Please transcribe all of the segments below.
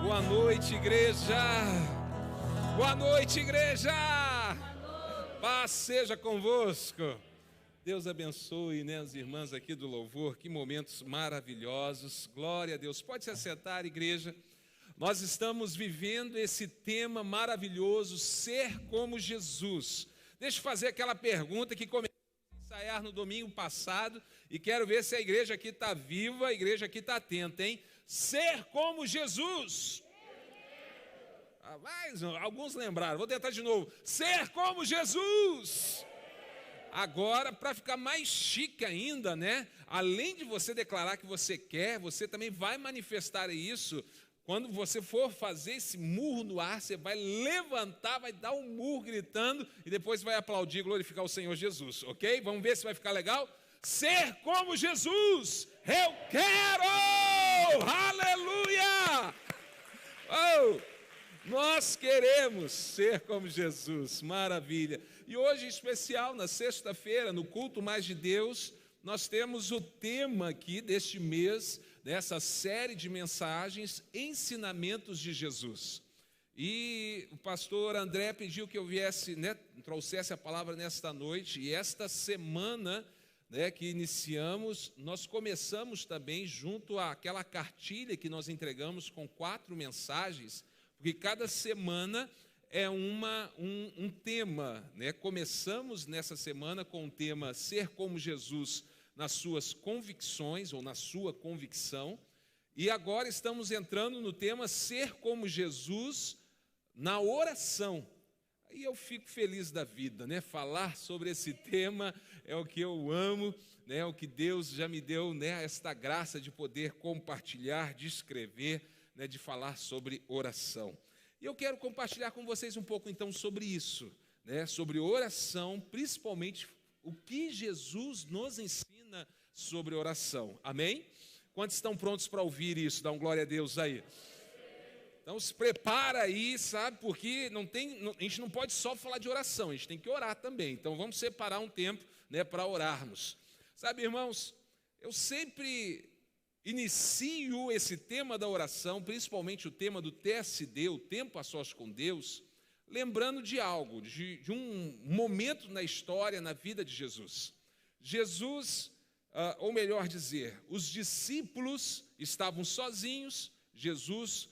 Boa noite, igreja. Boa noite, igreja. Paz seja convosco. Deus abençoe, as irmãs aqui do louvor. Que momentos maravilhosos. Glória a Deus. Pode se assentar, igreja. Nós estamos vivendo esse tema maravilhoso, ser como Jesus. Deixa eu fazer aquela pergunta que comecei a ensaiar no domingo passado e quero ver se a igreja aqui está viva, a igreja aqui está atenta, hein? Ser como Jesus. Mas alguns lembraram, vou tentar de novo. Ser como Jesus. Agora, para ficar mais chique ainda, além de você declarar que você quer, você também vai manifestar isso. Quando você for fazer esse murro no ar, você vai levantar, vai dar um murro gritando e depois vai aplaudir e glorificar o Senhor Jesus, ok? Vamos ver se vai ficar legal? Ser como Jesus, eu quero! Aleluia! Oh, nós queremos ser como Jesus, maravilha! E hoje, em especial, na sexta-feira, no culto Mais de Deus, nós temos o tema aqui deste mês, dessa série de mensagens, Ensinamentos de Jesus. E o pastor André pediu que eu viesse, trouxesse a palavra nesta noite, e esta semana que iniciamos, nós começamos também junto àquela cartilha que nós entregamos com 4 mensagens, porque cada semana é um tema, Começamos nessa semana com o tema Ser como Jesus nas suas convicções, ou na sua convicção, e agora estamos entrando no tema Ser como Jesus na oração. Aí eu fico feliz da vida, Falar sobre esse tema é o que eu amo, é o que Deus já me deu, esta graça de poder compartilhar, de escrever, de falar sobre oração. E eu quero compartilhar com vocês um pouco então sobre isso, sobre oração, principalmente o que Jesus nos ensina sobre oração. Amém? Quantos estão prontos para ouvir isso? Dá um glória a Deus aí. Então se prepara aí, sabe? Porque a gente não pode só falar de oração, a gente tem que orar também. Então vamos separar um tempo, para orarmos. Sabe, irmãos, eu sempre inicio esse tema da oração, principalmente o tema do TSD, o tempo a sós com Deus, lembrando de algo, de um momento na história, na vida de Jesus. Jesus, ou melhor dizer, os discípulos estavam sozinhos, Jesus,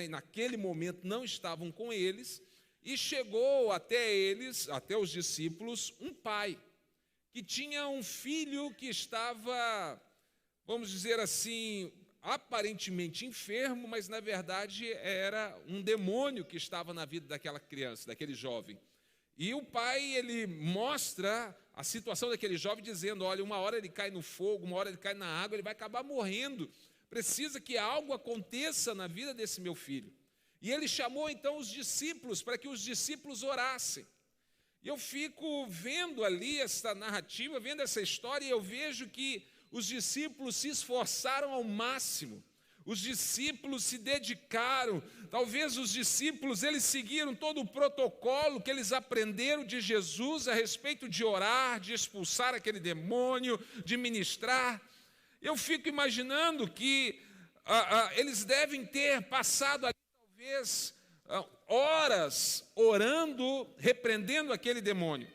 naquele momento não estavam com eles, e chegou até eles, até os discípulos, um pai, que tinha um filho que estava, vamos dizer assim, aparentemente enfermo, mas na verdade era um demônio que estava na vida daquela criança, daquele jovem. E o pai, ele mostra a situação daquele jovem dizendo, olha, uma hora ele cai no fogo, uma hora ele cai na água, ele vai acabar morrendo. Precisa que algo aconteça na vida desse meu filho. E ele chamou então os discípulos para que os discípulos orassem. E eu fico vendo ali essa narrativa, vendo essa história, e eu vejo que os discípulos se esforçaram ao máximo, os discípulos se dedicaram, talvez os discípulos, eles seguiram todo o protocolo que eles aprenderam de Jesus a respeito de orar, de expulsar aquele demônio, de ministrar. Eu fico imaginando que eles devem ter passado ali, talvez, horas orando, repreendendo aquele demônio.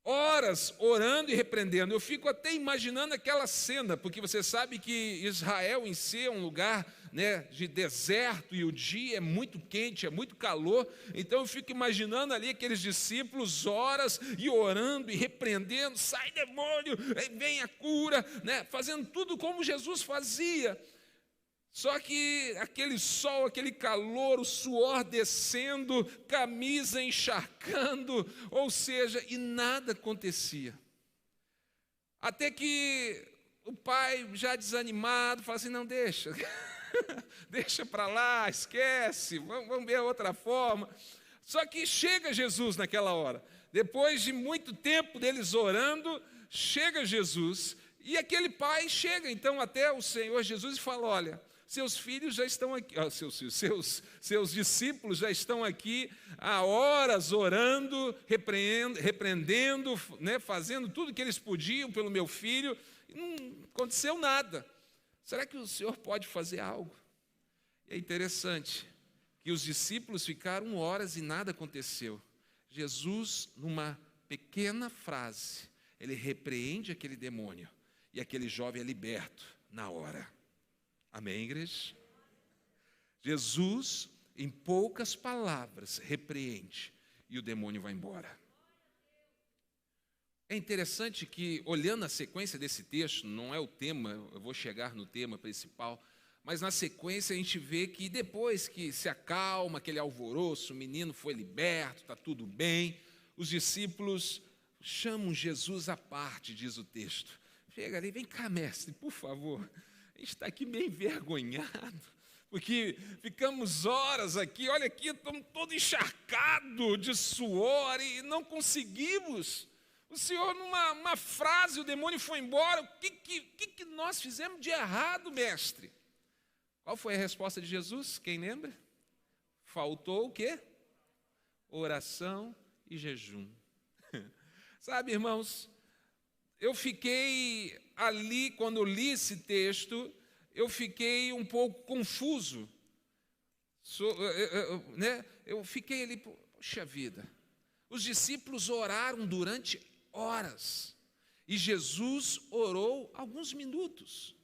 Horas orando e repreendendo. Eu fico até imaginando aquela cena, porque você sabe que Israel em si é um lugar de deserto e o dia é muito quente, é muito calor. Então eu fico imaginando ali aqueles discípulos horas e orando e repreendendo, sai demônio, vem a cura, fazendo tudo como Jesus fazia. Só que aquele sol, aquele calor, o suor descendo, camisa encharcando, ou seja, e nada acontecia. Até que o pai, já desanimado, fala assim, não, deixa, deixa para lá, esquece, vamos ver outra forma. Só que chega Jesus naquela hora. Depois de muito tempo deles orando, chega Jesus, e aquele pai chega então até o Senhor Jesus e fala, olha, seus filhos já estão aqui, seus discípulos já estão aqui há horas orando, repreendendo, fazendo tudo que eles podiam pelo meu filho, e não aconteceu nada. Será que o Senhor pode fazer algo? E é interessante que os discípulos ficaram horas e nada aconteceu. Jesus, numa pequena frase, ele repreende aquele demônio e aquele jovem é liberto na hora. Amém, igreja? Jesus, em poucas palavras, repreende e o demônio vai embora. É interessante que, olhando a sequência desse texto, não é o tema, eu vou chegar no tema principal, mas na sequência a gente vê que depois que se acalma aquele alvoroço, o menino foi liberto, está tudo bem, os discípulos chamam Jesus à parte, diz o texto. Chega ali, vem cá, mestre, por favor, a gente está aqui meio envergonhado, porque ficamos horas aqui, olha aqui, estamos todos encharcados de suor e não conseguimos. O Senhor, numa frase, o demônio foi embora. O que nós fizemos de errado, mestre? Qual foi a resposta de Jesus? Quem lembra? Faltou o quê? Oração e jejum. Sabe, irmãos, eu fiquei ali, quando eu li esse texto, eu fiquei um pouco confuso. Eu fiquei ali, poxa vida. Os discípulos oraram durante horas e Jesus orou alguns minutos.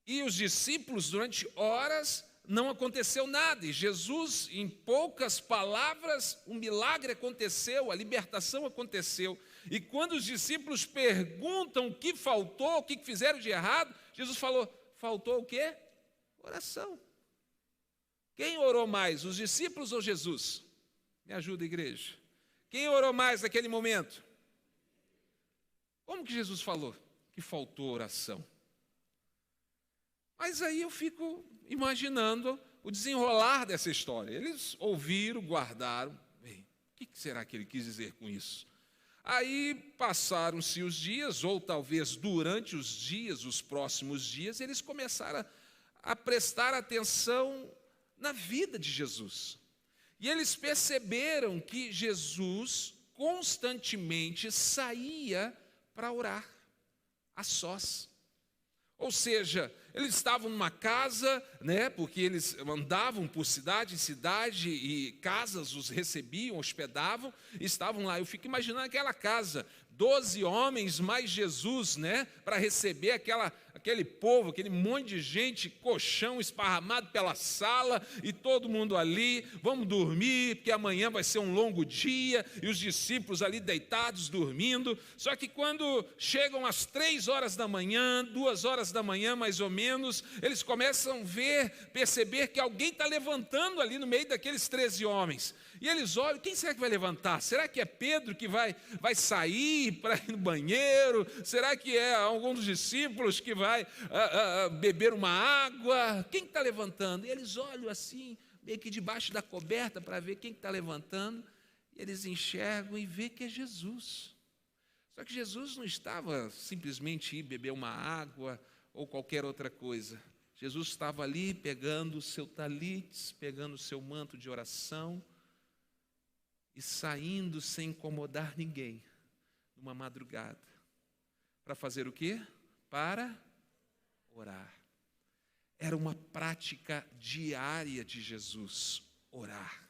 E os discípulos, durante horas, não aconteceu nada. E Jesus, em poucas palavras, um milagre aconteceu, a libertação aconteceu. E quando os discípulos perguntam o que faltou, o que fizeram de errado, Jesus falou, faltou o quê? Oração. Quem orou mais, os discípulos ou Jesus? Me ajuda, igreja. Quem orou mais naquele momento? Como que Jesus falou que faltou oração? Mas aí eu fico imaginando o desenrolar dessa história. Eles ouviram, guardaram. Bem, o que será que ele quis dizer com isso? Aí passaram-se os dias, ou talvez durante os dias, os próximos dias, eles começaram a prestar atenção na vida de Jesus. E eles perceberam que Jesus constantemente saía para orar, a sós. Ou seja, eles estavam numa casa, porque eles andavam por cidade em cidade e casas os recebiam, hospedavam, e estavam lá. Eu fico imaginando aquela casa, 12 homens mais Jesus, para receber aquele povo, aquele monte de gente, colchão esparramado pela sala, e todo mundo ali, vamos dormir, porque amanhã vai ser um longo dia, e os discípulos ali deitados, dormindo. Só que quando chegam às 3 horas da manhã, 2 horas da manhã mais ou menos, eles começam a perceber que alguém está levantando ali no meio daqueles 13 homens. E eles olham, quem será que vai levantar? Será que é Pedro que vai sair para ir no banheiro? Será que é algum dos discípulos que vai beber uma água? Quem está levantando? E eles olham assim, meio que debaixo da coberta para ver quem está levantando. E eles enxergam e vê que é Jesus. Só que Jesus não estava simplesmente ir beber uma água ou qualquer outra coisa. Jesus estava ali pegando o seu talite, pegando o seu manto de oração, e saindo sem incomodar ninguém, numa madrugada, para fazer o quê? Para orar. Era uma prática diária de Jesus, orar.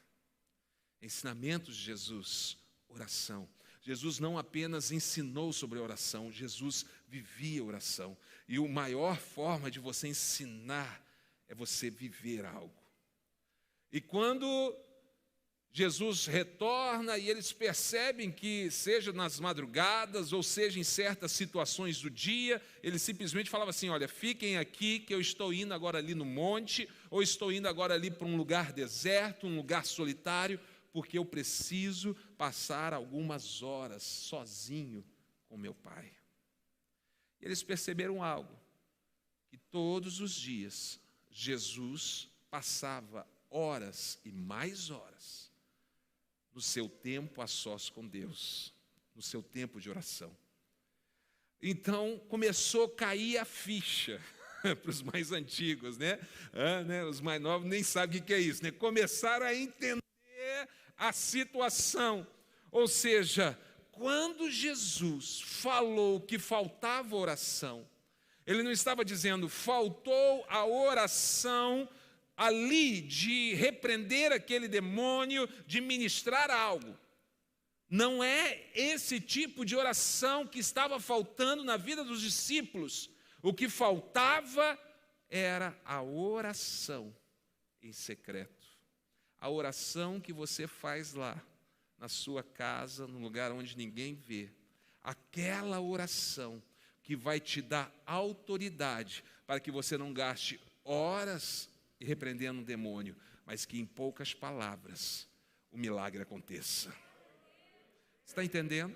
Ensinamentos de Jesus, oração. Jesus não apenas ensinou sobre a oração, Jesus vivia a oração. E a maior forma de você ensinar é você viver algo. E quando Jesus retorna e eles percebem que, seja nas madrugadas ou seja em certas situações do dia, ele simplesmente falava assim, olha, fiquem aqui que eu estou indo agora ali no monte, ou estou indo agora ali para um lugar deserto, um lugar solitário, porque eu preciso passar algumas horas sozinho com meu Pai. E eles perceberam algo, que todos os dias Jesus passava horas e mais horas no seu tempo a sós com Deus, no seu tempo de oração. Então começou a cair a ficha para os mais antigos, Os mais novos nem sabem o que é isso, Começaram a entender a situação. Ou seja, quando Jesus falou que faltava oração, ele não estava dizendo faltou a oração ali de repreender aquele demônio, de ministrar algo. Não é esse tipo de oração que estava faltando na vida dos discípulos. O que faltava era a oração em secreto. A oração que você faz lá, na sua casa, no lugar onde ninguém vê. Aquela oração que vai te dar autoridade para que você não gaste horas repreendendo um demônio, mas que em poucas palavras o milagre aconteça. Você está entendendo?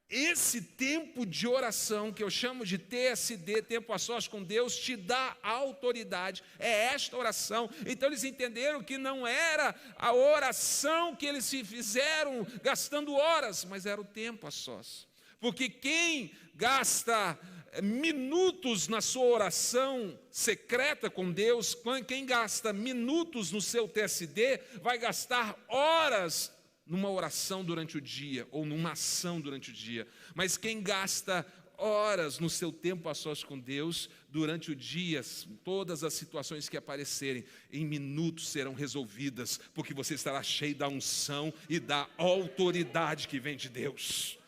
Esse tempo de oração, que eu chamo de TSD, tempo a sós com Deus, te dá autoridade. É esta oração. Então eles entenderam que não era a oração que eles se fizeram gastando horas, mas era o tempo a sós. Porque quem gasta minutos na sua oração secreta com Deus, quem gasta minutos no seu TSD, vai gastar horas numa oração durante o dia, ou numa ação durante o dia. Mas quem gasta horas no seu tempo a sós com Deus, durante o dia, todas as situações que aparecerem, em minutos serão resolvidas, porque você estará cheio da unção e da autoridade que vem de Deus.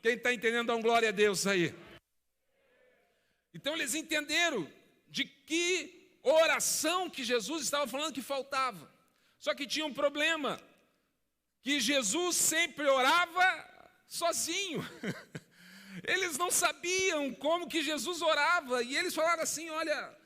Quem está entendendo, dá um glória a Deus aí. Então eles entenderam de que oração que Jesus estava falando que faltava. Só que tinha um problema, que Jesus sempre orava sozinho. Eles não sabiam como que Jesus orava, e eles falaram assim, olha,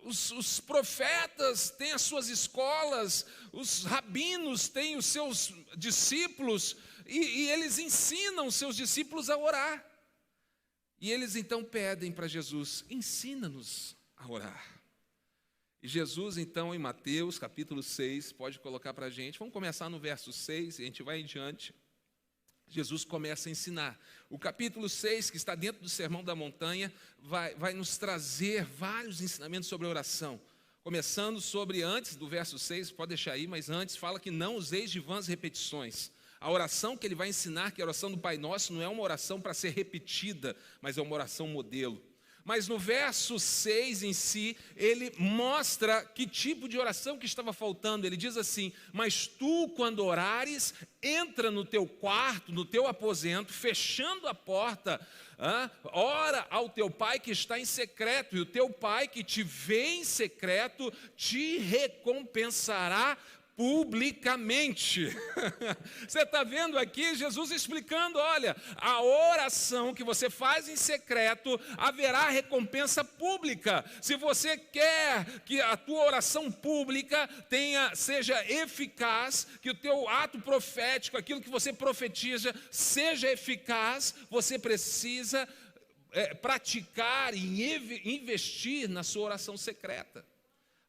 os profetas têm as suas escolas, os rabinos têm os seus discípulos, e eles ensinam os seus discípulos a orar. E eles então pedem para Jesus, ensina-nos a orar. E Jesus, então, em Mateus, capítulo 6, pode colocar para a gente, vamos começar no verso 6, e a gente vai em diante. Jesus começa a ensinar. O capítulo 6, que está dentro do Sermão da Montanha, vai nos trazer vários ensinamentos sobre a oração. Começando sobre, antes do verso 6, pode deixar aí, mas antes, fala que não useis de vãs repetições. A oração que ele vai ensinar, que é a oração do Pai Nosso, não é uma oração para ser repetida, mas é uma oração modelo. Mas no verso 6 em si, ele mostra que tipo de oração que estava faltando. Ele diz assim, mas tu, quando orares, entra no teu quarto, no teu aposento, fechando a porta, ora ao teu pai que está em secreto, e o teu pai que te vê em secreto, te recompensará publicamente. Você está vendo aqui Jesus explicando, olha, a oração que você faz em secreto, haverá recompensa pública. Se você quer que a tua oração pública seja eficaz, que o teu ato profético, aquilo que você profetiza, seja eficaz, você precisa praticar e investir na sua oração secreta.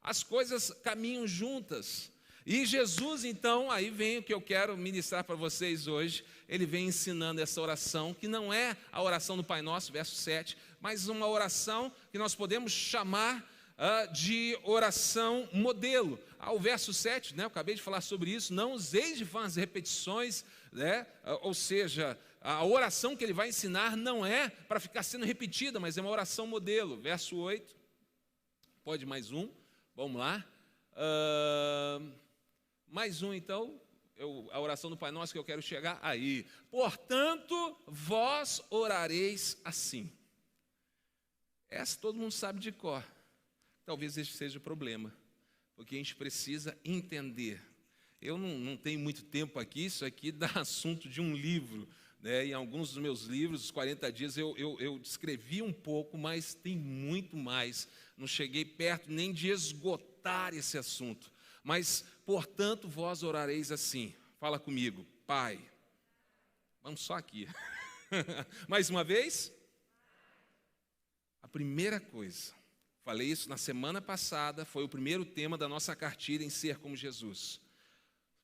As coisas caminham juntas. E Jesus, então, aí vem o que eu quero ministrar para vocês hoje. Ele vem ensinando essa oração, que não é a oração do Pai Nosso, verso 7, mas uma oração que nós podemos chamar de oração modelo. O verso 7, eu acabei de falar sobre isso, não useis de vãs repetições, ou seja, a oração que ele vai ensinar não é para ficar sendo repetida, mas é uma oração modelo. Verso 8, pode mais um, vamos lá. Mais um, então, a oração do Pai Nosso que eu quero chegar aí. Portanto, vós orareis assim. Essa todo mundo sabe de cor. Talvez esse seja o problema, porque a gente precisa entender. Eu não tenho muito tempo aqui, isso aqui dá assunto de um livro. Em alguns dos meus livros, os 40 dias, eu descrevi um pouco, mas tem muito mais. Não cheguei perto nem de esgotar esse assunto. Mas, portanto, vós orareis assim. Fala comigo, Pai. Vamos só aqui. Mais uma vez. A primeira coisa, falei isso na semana passada, foi o primeiro tema da nossa cartilha em Ser como Jesus.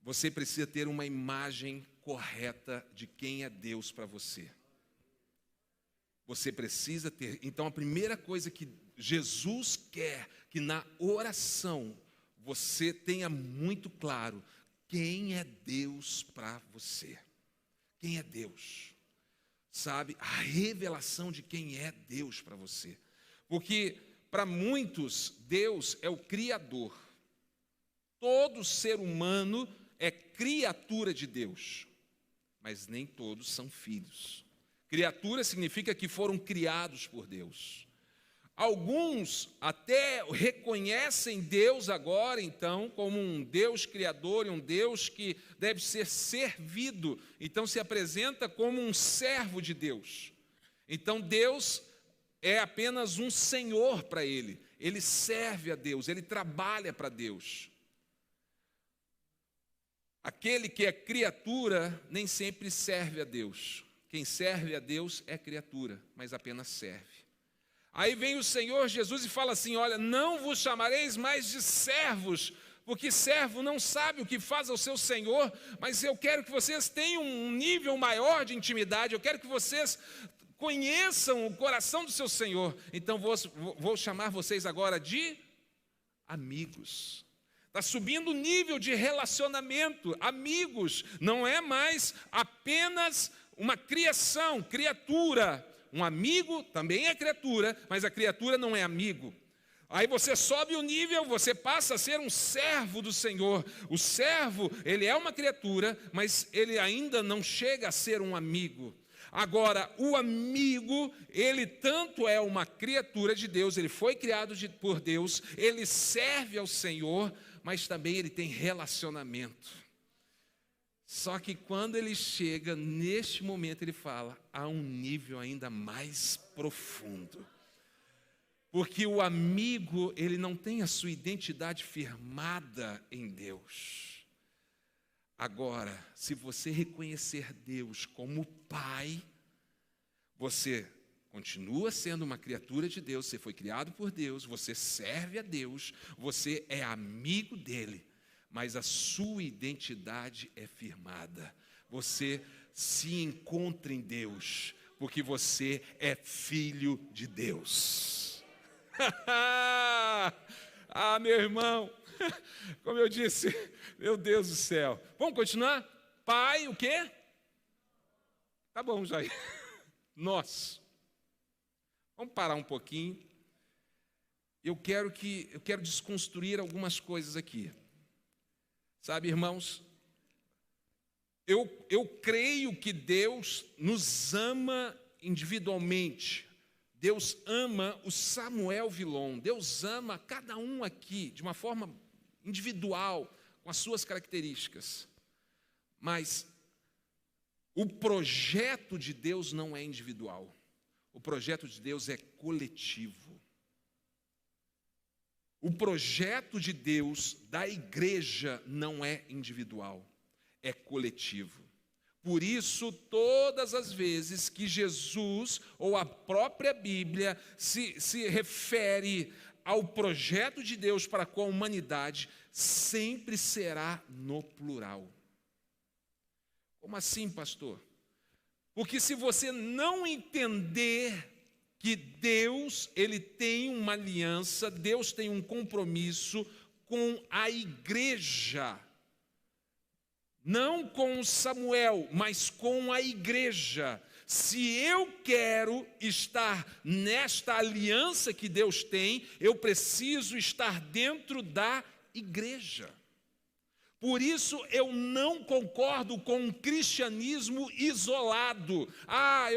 Você precisa ter uma imagem correta de quem é Deus para você. Você precisa ter. Então, a primeira coisa que Jesus quer que na oração você tenha muito claro quem é Deus para você. Quem é Deus? Sabe? A revelação de quem é Deus para você. Porque para muitos, Deus é o Criador. Todo ser humano é criatura de Deus, mas nem todos são filhos. Criatura significa que foram criados por Deus. Alguns até reconhecem Deus agora, então, como um Deus criador e um Deus que deve ser servido. Então, se apresenta como um servo de Deus. Então, Deus é apenas um senhor para ele. Ele serve a Deus, ele trabalha para Deus. Aquele que é criatura nem sempre serve a Deus. Quem serve a Deus é criatura, mas apenas serve. Aí vem o Senhor Jesus e fala assim: olha, não vos chamareis mais de servos, porque servo não sabe o que faz ao seu Senhor, mas eu quero que vocês tenham um nível maior de intimidade, eu quero que vocês conheçam o coração do seu Senhor. Então vou chamar vocês agora de amigos. Está subindo o nível de relacionamento. Amigos não é mais apenas uma criação, criatura. Um amigo também é criatura, mas a criatura não é amigo. Aí você sobe o nível, você passa a ser um servo do Senhor. O servo, ele é uma criatura, mas ele ainda não chega a ser um amigo. Agora, o amigo, ele tanto é uma criatura de Deus, ele foi criado por Deus, ele serve ao Senhor, mas também ele tem relacionamento. Só que quando ele chega, neste momento ele fala, a um nível ainda mais profundo. Porque o amigo, ele não tem a sua identidade firmada em Deus. Agora, se você reconhecer Deus como Pai, você continua sendo uma criatura de Deus, você foi criado por Deus, você serve a Deus, você é amigo dele, mas a sua identidade é firmada. Você se encontra em Deus, porque você é filho de Deus. Ah, meu irmão, como eu disse, meu Deus do céu. Vamos continuar? Pai, o quê? Tá bom, Jair. Nosso. Vamos parar um pouquinho. Eu quero desconstruir algumas coisas aqui. Sabe, irmãos, eu creio que Deus nos ama individualmente. Deus ama o Samuel Vilon. Deus ama cada um aqui de uma forma individual, com as suas características. Mas o projeto de Deus não é individual. O projeto de Deus é coletivo. O projeto de Deus da igreja não é individual, é coletivo. Por isso, todas as vezes que Jesus ou a própria Bíblia se refere ao projeto de Deus para com a humanidade, sempre será no plural. Como assim, pastor? Porque se você não entender que Deus, ele tem uma aliança, Deus tem um compromisso com a igreja, não com Samuel, mas com a igreja. Se eu quero estar nesta aliança que Deus tem, eu preciso estar dentro da igreja. Por isso eu não concordo com um cristianismo isolado.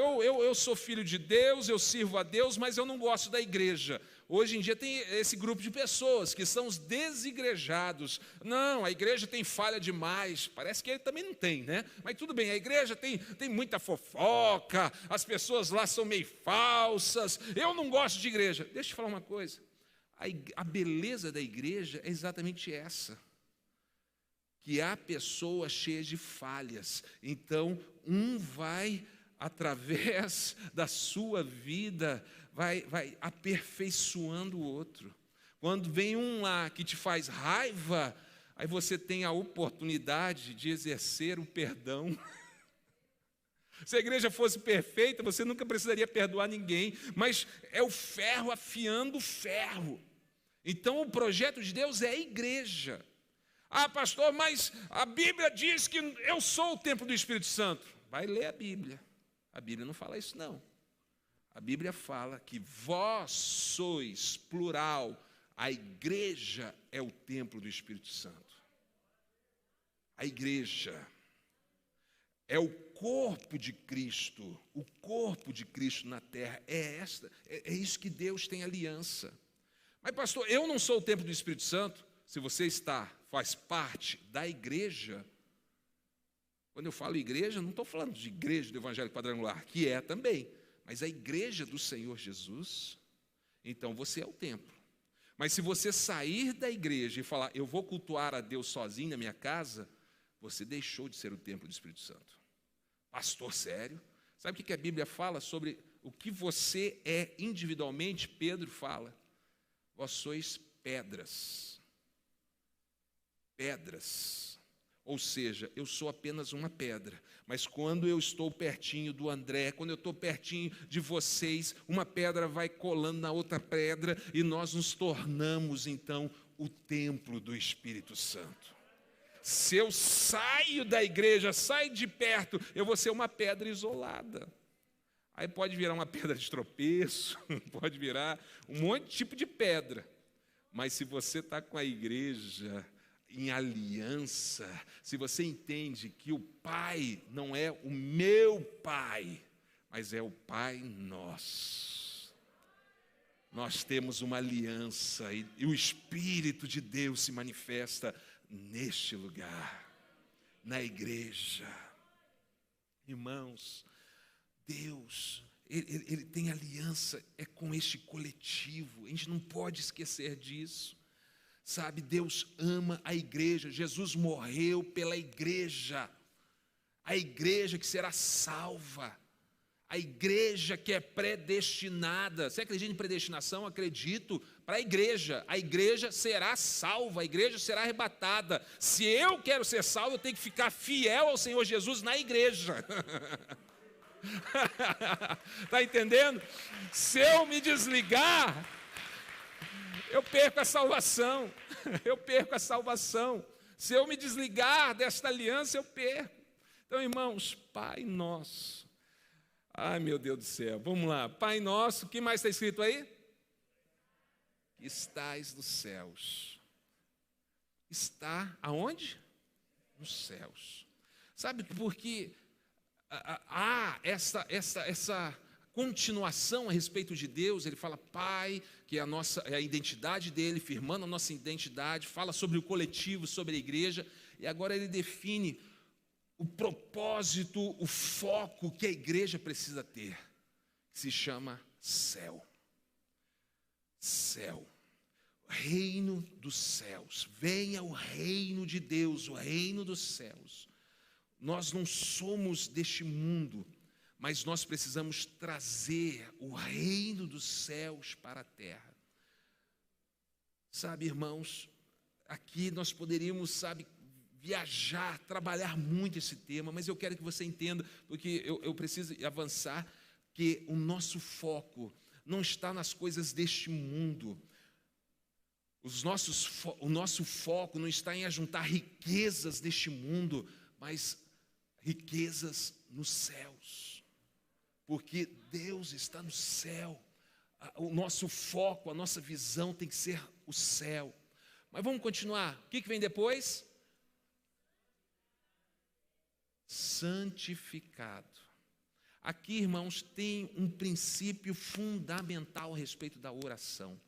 Eu sou filho de Deus, eu sirvo a Deus, mas eu não gosto da igreja. Hoje em dia tem esse grupo de pessoas que são os desigrejados. Não, a igreja tem falha demais. Parece que ele também não tem, né? Mas tudo bem, a igreja tem muita fofoca, as pessoas lá são meio falsas. Eu não gosto de igreja. Deixa eu te falar uma coisa. A beleza da igreja é exatamente essa. Que há pessoas cheias de falhas. Então, um vai, através da sua vida, vai aperfeiçoando o outro. Quando vem um lá que te faz raiva, aí você tem a oportunidade de exercer o perdão. Se a igreja fosse perfeita, você nunca precisaria perdoar ninguém, mas é o ferro afiando o ferro. Então, o projeto de Deus é a igreja. Ah, pastor, mas a Bíblia diz que eu sou o templo do Espírito Santo. Vai ler a Bíblia. A Bíblia não fala isso, não. A Bíblia fala que vós sois, plural, a igreja é o templo do Espírito Santo. A igreja é o corpo de Cristo na terra. É isso que Deus tem aliança. Mas, pastor, eu não sou o templo do Espírito Santo. Se você faz parte da igreja. Quando eu falo igreja, não estou falando de igreja do Evangelho Quadrangular, que é também, mas a igreja do Senhor Jesus. Então você é o templo. Mas se você sair da igreja e falar, eu vou cultuar a Deus sozinho na minha casa, você deixou de ser o templo do Espírito Santo. Pastor, sério? Sabe o que a Bíblia fala sobre o que você é individualmente? Pedro fala, vós sois pedras. Pedras. Ou seja, eu sou apenas uma pedra, mas quando eu estou pertinho do André, quando eu estou pertinho de vocês, uma pedra vai colando na outra pedra e nós nos tornamos, então, o templo do Espírito Santo. Se eu saio da igreja, saio de perto, eu vou ser uma pedra isolada. Aí pode virar uma pedra de tropeço, pode virar um monte de tipo de pedra. Mas se você está com a igreja em aliança, se você entende que o Pai não é o meu Pai, mas é o Pai nosso. Nós temos uma aliança e o Espírito de Deus se manifesta neste lugar, na igreja. Irmãos, Deus, Ele tem aliança, é com este coletivo, a gente não pode esquecer disso. Sabe, Deus ama a igreja, Jesus morreu pela igreja, a igreja que será salva, a igreja que é predestinada. Você acredita em predestinação? Acredito. Para a igreja será salva, a igreja será arrebatada. Se eu quero ser salvo, eu tenho que ficar fiel ao Senhor Jesus na igreja. Está entendendo? Se eu me desligar, eu perco a salvação, Se eu me desligar desta aliança, eu perco. Então, irmãos, Pai Nosso. Ai, meu Deus do céu, vamos lá. Pai Nosso, o que mais está escrito aí? Que estais nos céus. Está aonde? Nos céus. Sabe por que há essa continuação a respeito de Deus? Ele fala Pai, que é a identidade dele, firmando a nossa identidade, fala sobre o coletivo, sobre a igreja, e agora ele define o propósito, o foco que a igreja precisa ter, que se chama céu. Céu, reino dos céus, venha o reino de Deus, o reino dos céus. Nós não somos deste mundo, mas nós precisamos trazer o reino dos céus para a terra. Sabe, irmãos, aqui nós poderíamos, viajar, trabalhar muito esse tema, mas eu quero que você entenda, porque eu preciso avançar, que o nosso foco não está nas coisas deste mundo. O nosso foco não está em ajuntar riquezas deste mundo, mas riquezas nos céus. Porque Deus está no céu. O nosso foco, a nossa visão tem que ser o céu. Mas vamos continuar. O que vem depois? Santificado. Aqui, irmãos, tem um princípio fundamental a respeito da oração.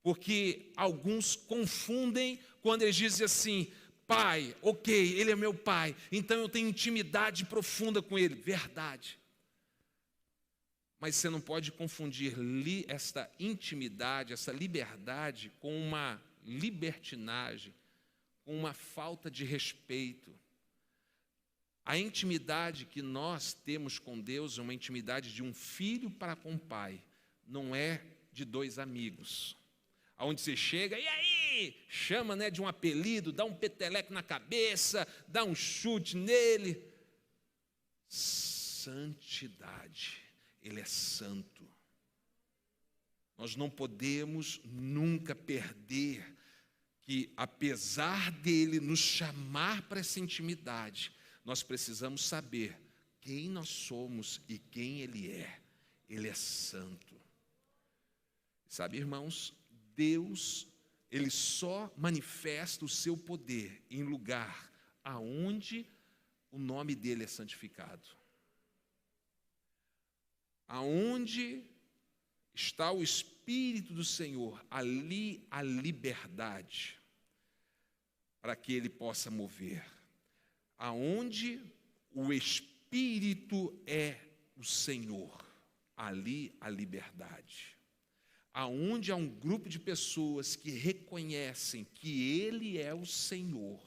Porque alguns confundem quando eles dizem assim: Pai, ok, Ele é meu Pai, então eu tenho intimidade profunda com Ele. Verdade. Mas você não pode confundir esta intimidade, essa liberdade, com uma libertinagem, com uma falta de respeito. A intimidade que nós temos com Deus é uma intimidade de um filho para com o pai, não é de dois amigos. Aonde você chega, e aí? Chama, de um apelido, dá um peteleco na cabeça, dá um chute nele. Santidade. Ele é santo. Nós não podemos nunca perder que, apesar dele nos chamar para essa intimidade, nós precisamos saber quem nós somos e quem ele é. Ele é santo. Sabe, irmãos, Deus, Ele só manifesta o seu poder em lugar aonde o nome dEle é santificado. Aonde está o Espírito do Senhor, ali a liberdade, para que Ele possa mover. Aonde o Espírito é o Senhor, ali a liberdade. Aonde há um grupo de pessoas que reconhecem que Ele é o Senhor,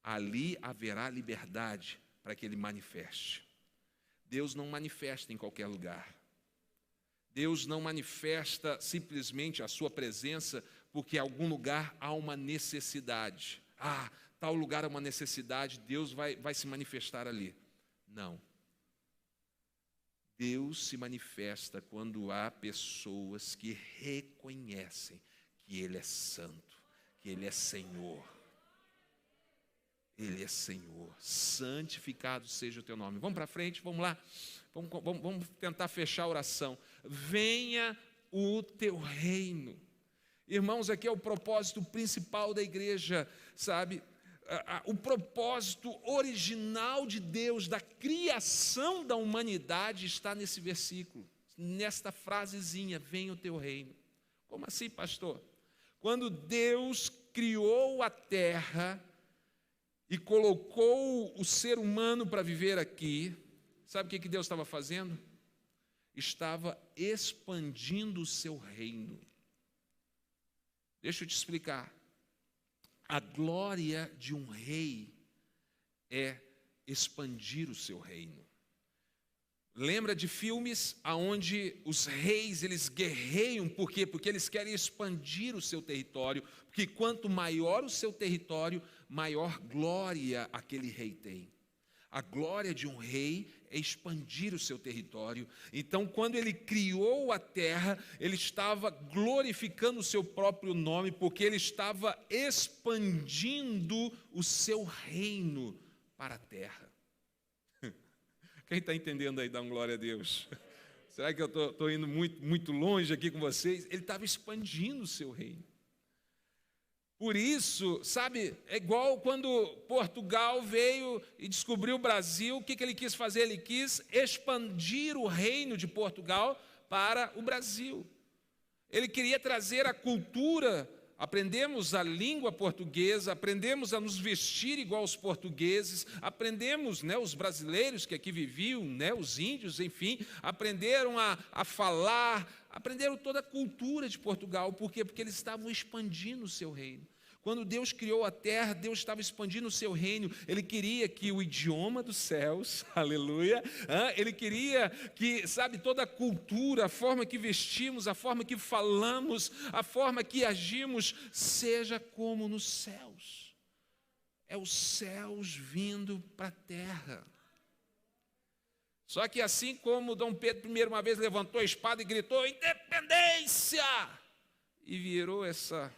ali haverá liberdade para que Ele manifeste. Deus não manifesta em qualquer lugar. Deus não manifesta simplesmente a sua presença porque em algum lugar há uma necessidade. Tal lugar há uma necessidade, Deus vai se manifestar ali. Não. Deus se manifesta quando há pessoas que reconhecem que Ele é santo, que Ele é Senhor. Ele é Senhor. Santificado seja o teu nome. Vamos para frente, vamos lá. Vamos tentar fechar a oração. Venha o teu reino. Irmãos, aqui é o propósito principal da igreja, sabe? O propósito original de Deus, da criação da humanidade, está nesse versículo, nesta frasezinha, venha o teu reino. Como assim, pastor? Quando Deus criou a terra e colocou o ser humano para viver aqui, sabe o que Deus estava fazendo? Estava expandindo o seu reino. Deixa eu te explicar. A glória de um rei é expandir o seu reino. Lembra de filmes onde os reis, eles guerreiam, por quê? Porque eles querem expandir o seu território, porque quanto maior o seu território, maior glória aquele rei tem. A glória de um rei é expandir o seu território. Então, quando ele criou a terra, ele estava glorificando o seu próprio nome, porque ele estava expandindo o seu reino para a terra. Quem está entendendo aí, dá uma glória a Deus. Será que eu estou indo muito longe aqui com vocês? Ele estava expandindo o seu reino. Por isso, sabe, é igual quando Portugal veio e descobriu o Brasil, o que ele quis fazer? Ele quis expandir o reino de Portugal para o Brasil. Ele queria trazer a cultura, aprendemos a língua portuguesa, aprendemos a nos vestir igual aos portugueses, aprendemos, os brasileiros que aqui viviam, os índios, enfim, aprenderam a falar, aprenderam toda a cultura de Portugal. Por quê? Porque eles estavam expandindo o seu reino. Quando Deus criou a terra, Deus estava expandindo o seu reino. Ele queria que o idioma dos céus, aleluia, ele queria que, toda a cultura, a forma que vestimos, a forma que falamos, a forma que agimos, seja como nos céus. É os céus vindo para a terra. Só que assim como Dom Pedro I uma vez levantou a espada e gritou, independência! E virou essa...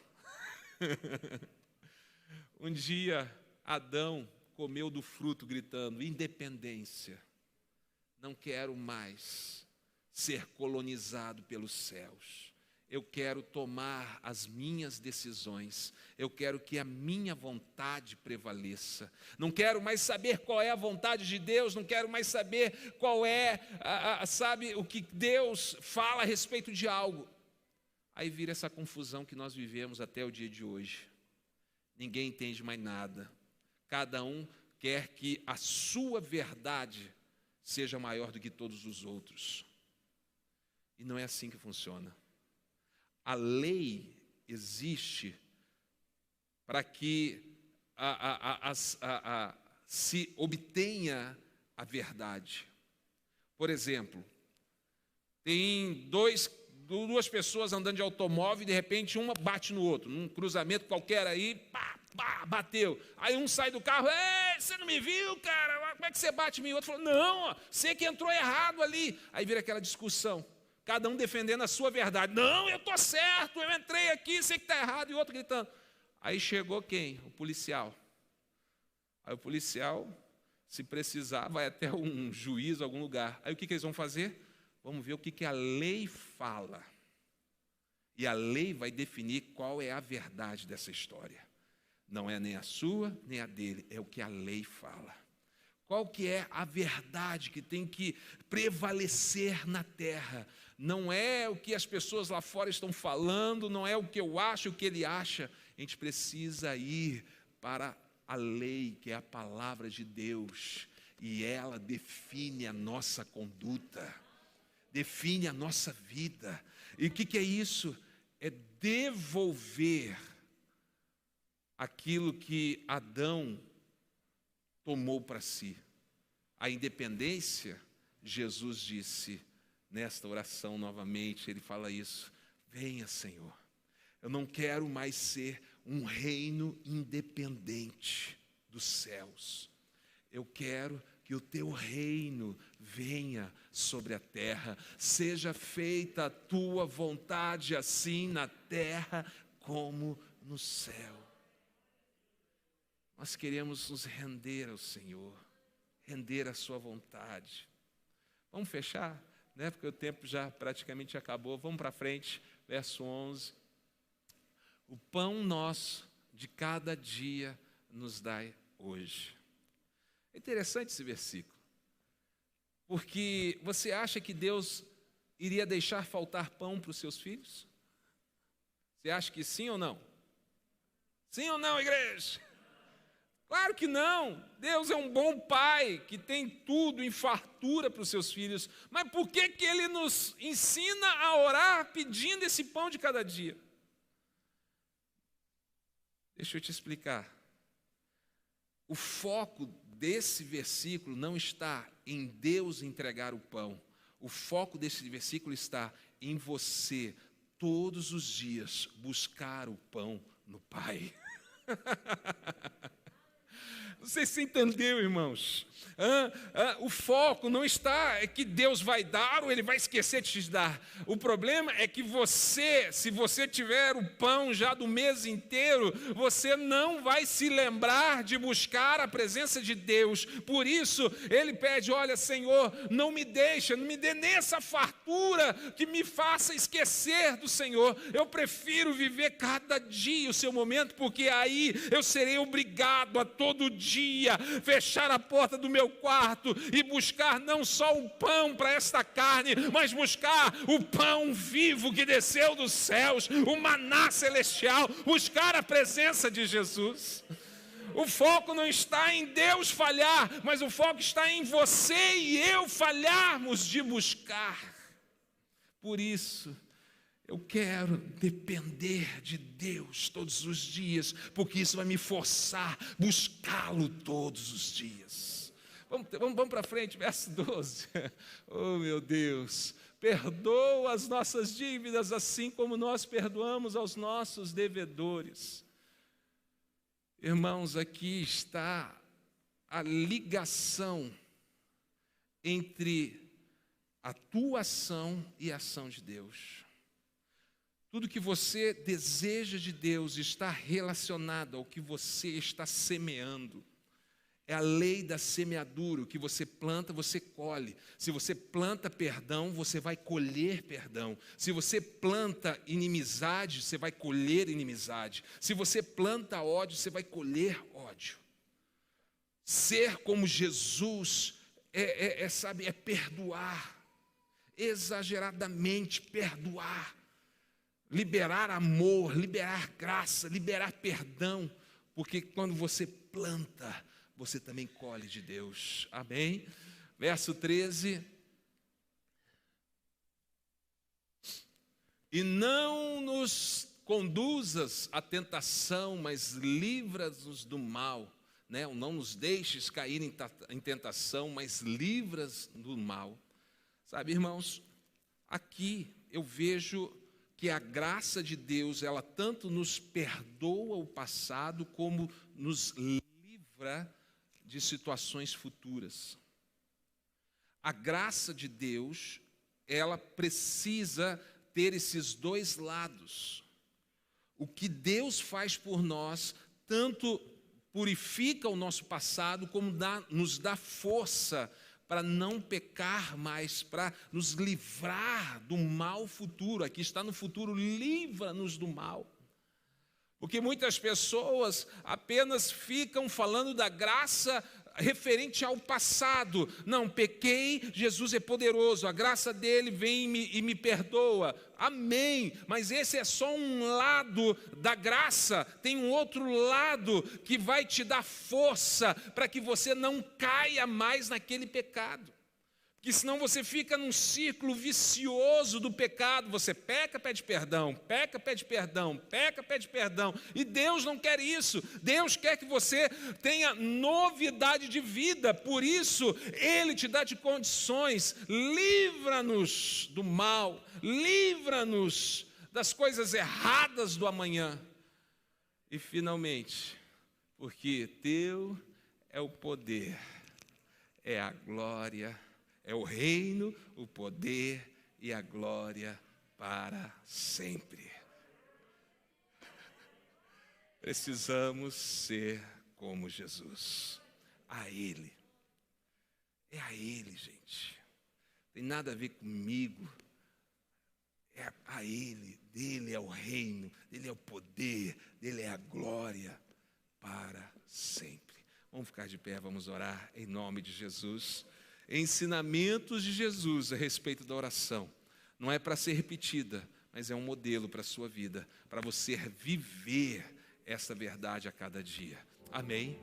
Um dia, Adão comeu do fruto gritando, independência. Não quero mais ser colonizado pelos céus. Eu quero tomar as minhas decisões. Eu quero que a minha vontade prevaleça. Não quero mais saber qual é a vontade de Deus. Não quero mais saber qual é, o que Deus fala a respeito de algo. Aí vira essa confusão que nós vivemos até o dia de hoje. Ninguém entende mais nada. Cada um quer que a sua verdade seja maior do que todos os outros. E não é assim que funciona. A lei existe para que se obtenha a verdade. Por exemplo, tem duas pessoas andando de automóvel e de repente uma bate no outro, num cruzamento qualquer aí, bateu. Aí um sai do carro, você não me viu, cara? Como é que você bate em mim? O outro falou, não, você que entrou errado ali. Aí vira aquela discussão, cada um defendendo a sua verdade. Não, eu estou certo, eu entrei aqui, você que está errado, e o outro gritando. Aí chegou quem? O policial. Aí o policial, se precisar, vai até um juiz, algum lugar. Aí o que eles vão fazer? vamos ver o que a lei fala. E a lei vai definir qual é a verdade dessa história. Não é nem a sua, nem a dele, é o que a lei fala. Qual que é a verdade que tem que prevalecer na terra? Não é o que as pessoas lá fora estão falando, não é o que eu acho, o que ele acha. A gente precisa ir para a lei, que é a palavra de Deus. E ela define a nossa conduta, define a nossa vida. E o que é isso? É devolver aquilo que Adão tomou para si. A independência, Jesus disse nesta oração novamente, ele fala isso: venha, Senhor, eu não quero mais ser um reino independente dos céus. Eu quero que o teu reino venha sobre a terra. Seja feita a tua vontade, assim na terra como no céu. Nós queremos nos render ao Senhor, render à sua vontade. Vamos fechar, né? Porque o tempo já praticamente acabou. Vamos para frente, verso 11. O pão nosso de cada dia nos dai hoje. É interessante esse versículo, porque você acha que Deus iria deixar faltar pão para os seus filhos? Você acha que sim ou não? Sim ou não, igreja? Claro que não. Deus é um bom pai que tem tudo em fartura para os seus filhos. Mas por que Ele nos ensina a orar pedindo esse pão de cada dia? Deixa eu te explicar. O foco desse versículo não está em Deus entregar o pão. O foco desse versículo está em você, todos os dias, buscar o pão no Pai. Não sei se você entendeu, irmãos. O foco não está é que Deus vai dar ou Ele vai esquecer de te dar. O problema é que você, se você tiver o pão já do mês inteiro, você não vai se lembrar de buscar a presença de Deus. Por isso, Ele pede: olha, Senhor, não me deixa, não me dê nessa fartura que me faça esquecer do Senhor. Eu prefiro viver cada dia o seu momento, porque aí eu serei obrigado a todo dia fechar a porta do meu quarto e buscar não só o pão para esta carne, mas buscar o pão vivo que desceu dos céus, o maná celestial, buscar a presença de Jesus. O foco não está em Deus falhar, mas o foco está em você e eu falharmos de buscar. Por isso, eu quero depender de Deus todos os dias, porque isso vai me forçar a buscá-lo todos os dias. Vamos para frente, verso 12. Oh, meu Deus, perdoa as nossas dívidas, assim como nós perdoamos aos nossos devedores. Irmãos, aqui está a ligação entre a tua ação e a ação de Deus. Tudo que você deseja de Deus está relacionado ao que você está semeando. É a lei da semeadura. O que você planta, você colhe. Se você planta perdão, você vai colher perdão. Se você planta inimizade, você vai colher inimizade. Se você planta ódio, você vai colher ódio. Ser como Jesus é perdoar. Exageradamente perdoar. Liberar amor, liberar graça, liberar perdão, porque quando você planta, você também colhe de Deus. Amém? Verso 13. E não nos conduzas à tentação, mas livra-nos do mal. Né? Não nos deixes cair em tentação, mas livra-nos do mal. Sabe, irmãos, aqui eu vejo que a graça de Deus, ela tanto nos perdoa o passado, como nos livra de situações futuras. A graça de Deus, ela precisa ter esses dois lados. O que Deus faz por nós, tanto purifica o nosso passado, como nos dá força para não pecar mais, para nos livrar do mal futuro. Aqui está no futuro, livra-nos do mal. Porque muitas pessoas apenas ficam falando da graça referente ao passado. Não, pequei, Jesus é poderoso, a graça dele vem e me perdoa. Amém. Mas esse é só um lado da graça. Tem um outro lado que vai te dar força para que você não caia mais naquele pecado. Porque senão você fica num círculo vicioso do pecado. Você peca, pede perdão, peca, pede perdão, peca, pede perdão. E Deus não quer isso. Deus quer que você tenha novidade de vida. Por isso, Ele te dá de condições. Livra-nos do mal. Livra-nos das coisas erradas do amanhã. E finalmente, porque Teu é o poder, é a glória, é o reino, o poder e a glória para sempre. Precisamos ser como Jesus. A Ele. É a Ele, gente. Não tem nada a ver comigo. É a Ele. Dele é o reino, dele é o poder, dele é a glória para sempre. Vamos ficar de pé, vamos orar em nome de Jesus. Ensinamentos de Jesus a respeito da oração. Não é para ser repetida, mas é um modelo para a sua vida, para você viver essa verdade a cada dia. Amém?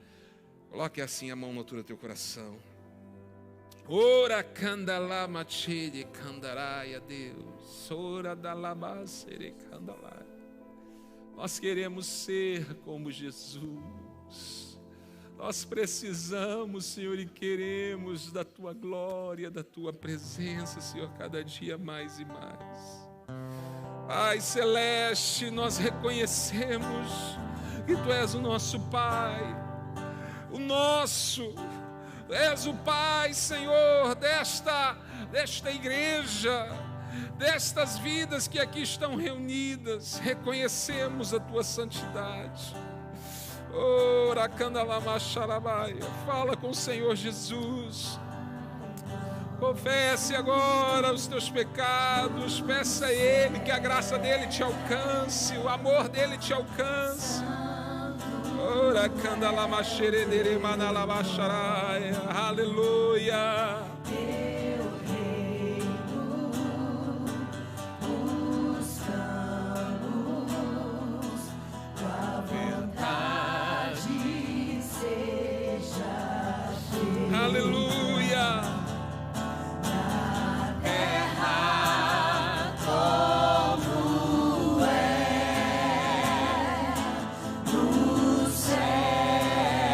Coloque assim a mão na altura do teu coração. Ora candalá machede candaraia Deus. Ora dalabacere candalá. Nós queremos ser como Jesus. Nós precisamos, Senhor, e queremos da Tua glória, da Tua presença, Senhor, cada dia mais e mais. Pai celeste, nós reconhecemos que Tu és o nosso Pai, Tu és o Pai, Senhor, desta igreja, destas vidas que aqui estão reunidas. Reconhecemos a Tua santidade. Ora, candalamaxarabaia, fala com o Senhor Jesus. Confesse agora os teus pecados, peça a Ele que a graça dEle te alcance, o amor dEle te alcance. Ora, candalamaxeredere manalamaxaraia, aleluia. Aleluia. Na terra como é nos céus,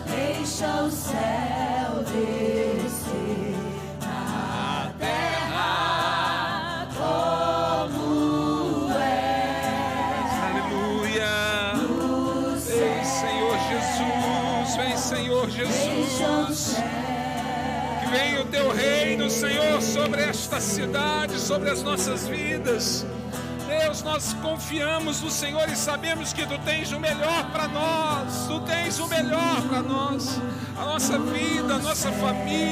deixa o céu descer. Na terra como é. Aleluia. Ei, Senhor Jesus, vem, Senhor Jesus. Que venha o Teu reino, Senhor, sobre esta cidade, sobre as nossas vidas. Deus, nós confiamos no Senhor e sabemos que Tu tens o melhor para nós. Tu tens o melhor para nós. A nossa vida, a nossa família.